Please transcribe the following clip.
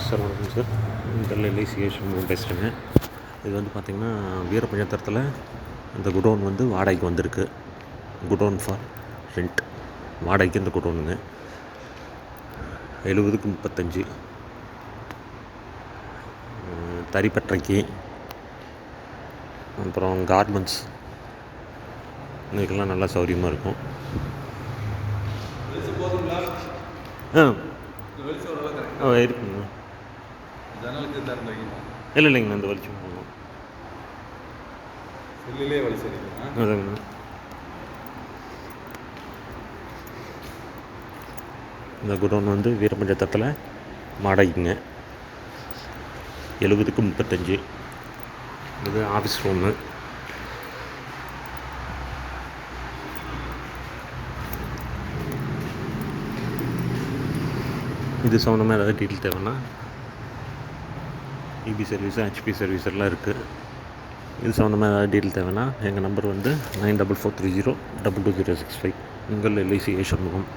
Sir வணக்கம் sir. உங்கள் LIC ஏஷன் பேசுகிறேங்க. இது வந்து பார்த்திங்கன்னா வீரபஞ்சத்திரத்தில் இந்த குடோன் வந்து வாடகைக்கு வந்திருக்கு. குடோன் ஃபார் ரெண்ட், வாடகைக்கு இந்த குடோனுங்க 70க்கு 35. தறிப்பற்றைக்கு, அப்புறம் கார்மெண்ட்ஸ், இதுக்கெல்லாம் நல்லா சௌகரியமாக இருக்கும். இருக்குங்க. இல்லைங்க, இந்த வெளிச்சம் போகணும். அதுங்க. இந்த குடோன் வந்து வீரபஞ்சத்திரத்தில் வாடகைக்குங்க 70க்கு 35. இது ஆஃபீஸ் ரூமு. இது சம்மந்தமாக ஏதாவது டீட்டெயில் தேவைன்னா இபி சர்வீஸு, ஹெச்பி சர்வீஸ் எல்லாம் இருக்குது. இது சம்மந்தமாக ஏதாவது டீட்டெயில் தேவைன்னா எங்கள் நம்பர் வந்து 9443022065. உங்கள் எல்ஐசி ஏஷன் முகம்.